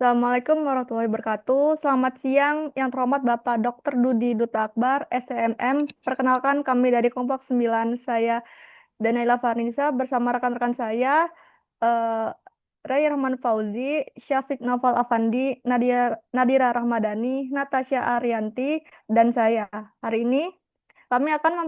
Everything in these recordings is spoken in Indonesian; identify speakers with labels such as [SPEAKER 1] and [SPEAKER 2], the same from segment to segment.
[SPEAKER 1] Assalamualaikum warahmatullahi wabarakatuh. Selamat siang yang terhormat Bapak Dr. Dudi Duta Akbar, SCMM. Perkenalkan kami dari kelompok 9. Saya Danaila Farnisa bersama rekan-rekan saya, eh, Ray Rahman Fauzi, Syafiq Naufal Afandi, Nadira Rahmadani, Natasha Arianti, dan saya. Hari ini kami akan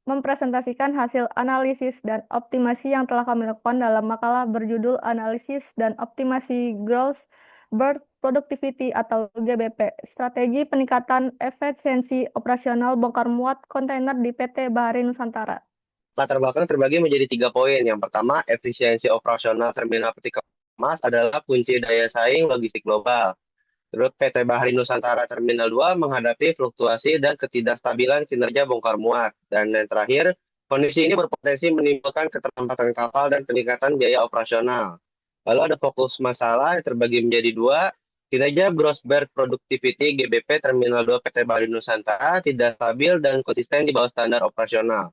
[SPEAKER 1] mempresentasikan hasil analisis dan optimasi yang telah kami lakukan dalam makalah berjudul Analisis dan Optimasi Gross Bird Productivity atau GBP, Strategi Peningkatan Efisiensi Operasional Bongkar Muat Kontainer di PT Bahari Nusantara.
[SPEAKER 2] Latar belakang terbagi menjadi 3 poin. Yang pertama, efisiensi operasional terminal peti kemas adalah kunci daya saing logistik global. Terus PT Bahari Nusantara Terminal 2 menghadapi fluktuasi dan ketidakstabilan kinerja bongkar muat. Dan yang terakhir, kondisi ini berpotensi menimbulkan keterlambatan kapal dan peningkatan biaya operasional. Lalu ada fokus masalah yang terbagi menjadi 2. Kinerja Gross Berth Productivity GBP Terminal 2 PT Bahari Nusantara tidak stabil dan konsisten di bawah standar operasional.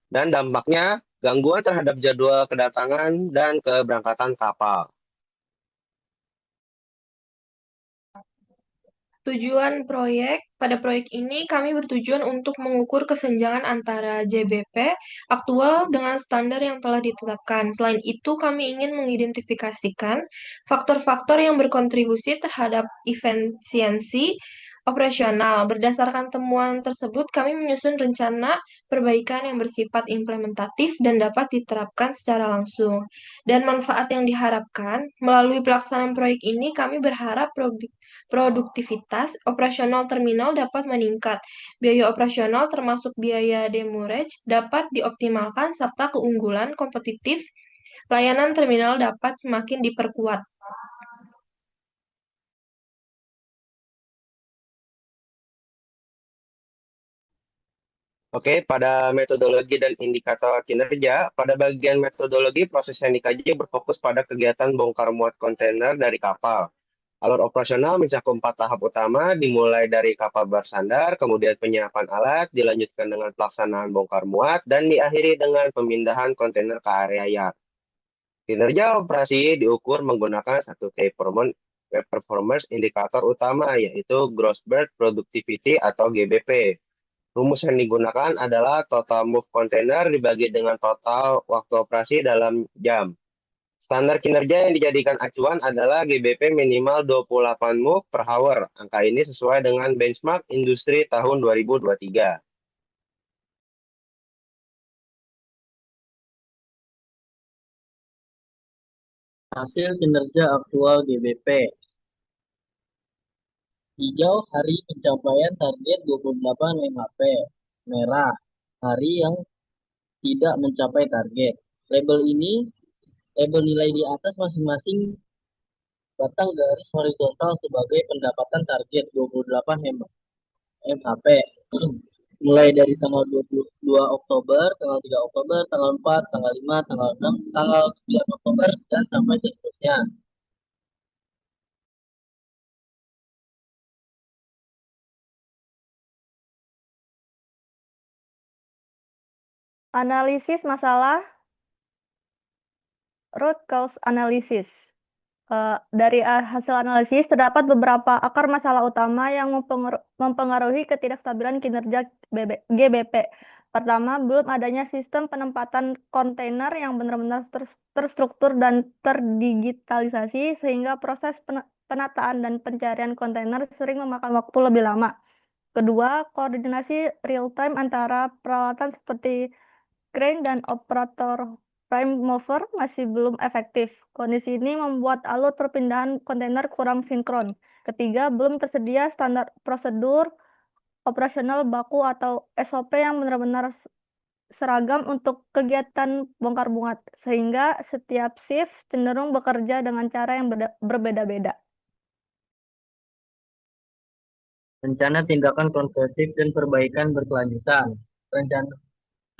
[SPEAKER 2] Dan dampaknya gangguan terhadap jadwal kedatangan dan keberangkatan kapal.
[SPEAKER 3] Tujuan proyek, pada proyek ini kami bertujuan untuk mengukur kesenjangan antara JBP aktual dengan standar yang telah ditetapkan. Selain itu, kami ingin mengidentifikasikan faktor-faktor yang berkontribusi terhadap efisiensi operasional. Berdasarkan temuan tersebut, kami menyusun rencana perbaikan yang bersifat implementatif dan dapat diterapkan secara langsung. Dan manfaat yang diharapkan melalui pelaksanaan proyek ini, kami berharap produktivitas operasional terminal dapat meningkat. Biaya operasional termasuk biaya demurrage dapat dioptimalkan serta keunggulan kompetitif layanan terminal dapat semakin diperkuat.
[SPEAKER 2] Oke, pada metodologi dan indikator kinerja, pada bagian metodologi proses yang dikaji berfokus pada kegiatan bongkar muat kontainer dari kapal. Alur operasional mencakup 4 tahap utama, dimulai dari kapal bersandar, kemudian penyiapan alat, dilanjutkan dengan pelaksanaan bongkar muat, dan diakhiri dengan pemindahan kontainer ke area yard. Kinerja operasi diukur menggunakan satu key performance indikator utama, yaitu Gross Berth Productivity atau GBP. Rumus yang digunakan adalah total move container dibagi dengan total waktu operasi dalam jam. Standar kinerja yang dijadikan acuan adalah GBP minimal 28 move per hour. Angka ini sesuai dengan benchmark industri tahun 2023.
[SPEAKER 4] Hasil kinerja aktual GBP. Hijau hari pencapaian target 28 MHP. Merah hari yang tidak mencapai target. Label nilai di atas masing-masing batang garis horizontal sebagai pendapatan target 28 MHP. Mulai dari tanggal 22 Oktober, tanggal 3 Oktober, tanggal 4, tanggal 5, tanggal 6, tanggal 9 Oktober, dan sampai seterusnya.
[SPEAKER 1] Analisis masalah root cause analysis. Dari hasil analisis terdapat beberapa akar masalah utama yang mempengaruhi ketidakstabilan kinerja GBP. Pertama, belum adanya sistem penempatan kontainer yang benar-benar terstruktur dan terdigitalisasi sehingga proses penataan dan pencarian kontainer sering memakan waktu lebih lama. Kedua, koordinasi real time antara peralatan seperti crane dan operator prime mover masih belum efektif. Kondisi ini membuat alur perpindahan kontainer kurang sinkron. Ketiga, belum tersedia standar prosedur operasional baku atau SOP yang benar-benar seragam untuk kegiatan bongkar muat, sehingga setiap shift cenderung bekerja dengan cara yang berbeda-beda.
[SPEAKER 4] Rencana tindakan konstruktif dan perbaikan berkelanjutan. Rencana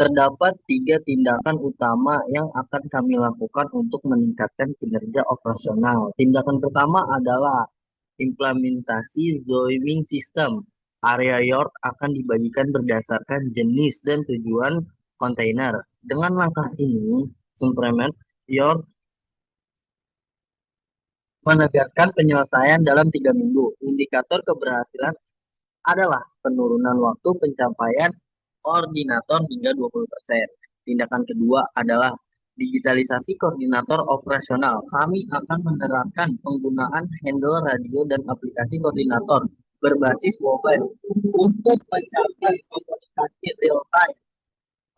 [SPEAKER 4] Terdapat 3 tindakan utama yang akan kami lakukan untuk meningkatkan kinerja operasional. Tindakan pertama adalah implementasi zooming system. Area yard akan dibagikan berdasarkan jenis dan tujuan kontainer. Dengan langkah ini, Supremet Yard menegakkan penyelesaian dalam 3 minggu. Indikator keberhasilan adalah penurunan waktu pencapaian koordinator hingga 20%. Tindakan kedua adalah digitalisasi koordinator operasional. Kami akan menerapkan penggunaan handle radio dan aplikasi koordinator berbasis mobile untuk mencapai komunikasi real time.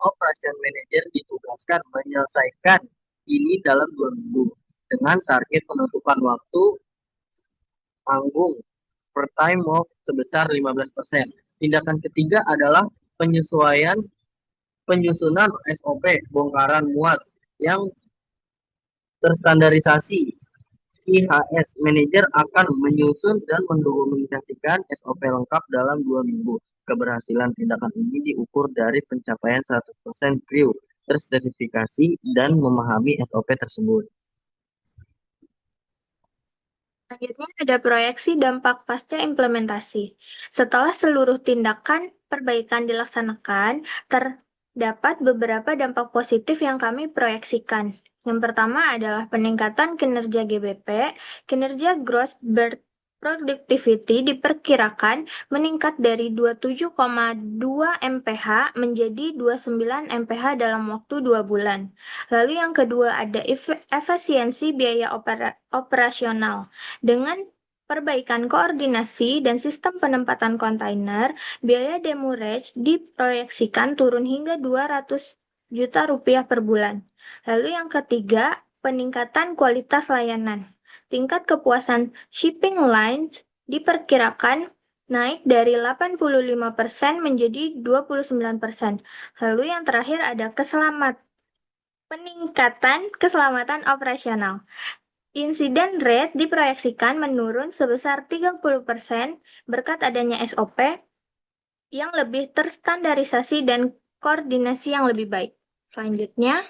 [SPEAKER 4] Operation Manager ditugaskan menyelesaikan ini dalam 2 minggu dengan target penutupan waktu tanggung per time off sebesar 15%. Tindakan ketiga adalah penyusunan SOP bongkaran muat yang terstandarisasi. IHS Manager akan menyusun dan mendokumentasikan SOP lengkap dalam 2 minggu. Keberhasilan tindakan ini diukur dari pencapaian 100% kru tersertifikasi dan memahami SOP tersebut.
[SPEAKER 5] Selanjutnya ada proyeksi dampak pasca implementasi. Setelah seluruh tindakan perbaikan dilaksanakan, terdapat beberapa dampak positif yang kami proyeksikan. Yang pertama adalah peningkatan kinerja GBP. Kinerja gross productivity diperkirakan meningkat dari 27,2 MPH menjadi 29 MPH dalam waktu 2 bulan. Lalu yang kedua ada efisiensi biaya operasional. Dengan perbaikan koordinasi dan sistem penempatan kontainer, biaya demurrage diproyeksikan turun hingga 200 juta rupiah per bulan. Lalu yang ketiga, peningkatan kualitas layanan. Tingkat kepuasan shipping lines diperkirakan naik dari 85% menjadi 29%. Lalu yang terakhir ada peningkatan keselamatan operasional. Insiden rate diproyeksikan menurun sebesar 30% berkat adanya SOP yang lebih terstandarisasi dan koordinasi yang lebih baik. Selanjutnya,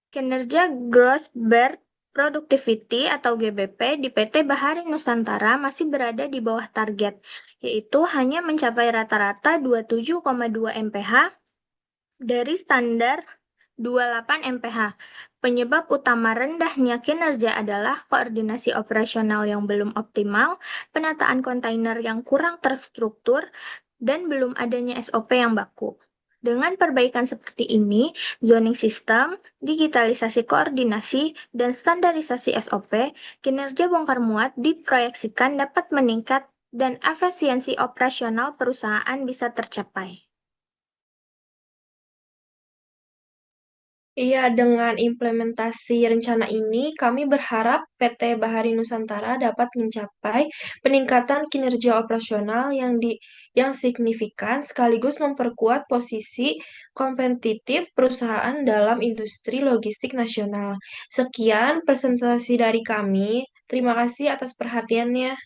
[SPEAKER 5] kinerja gross productivity atau GBP di PT Bahari Nusantara masih berada di bawah target, yaitu hanya mencapai rata-rata 27,2 MPH dari standar 28 MPH. Penyebab utama rendahnya kinerja adalah koordinasi operasional yang belum optimal, penataan kontainer yang kurang terstruktur, dan belum adanya SOP yang baku. Dengan perbaikan seperti ini, zoning system, digitalisasi koordinasi, dan standarisasi SOP, kinerja bongkar muat diproyeksikan dapat meningkat dan efisiensi operasional perusahaan bisa tercapai.
[SPEAKER 3] Iya, dengan implementasi rencana ini, kami berharap PT Bahari Nusantara dapat mencapai peningkatan kinerja operasional yang signifikan sekaligus memperkuat posisi kompetitif perusahaan dalam industri logistik nasional. Sekian presentasi dari kami. Terima kasih atas perhatiannya.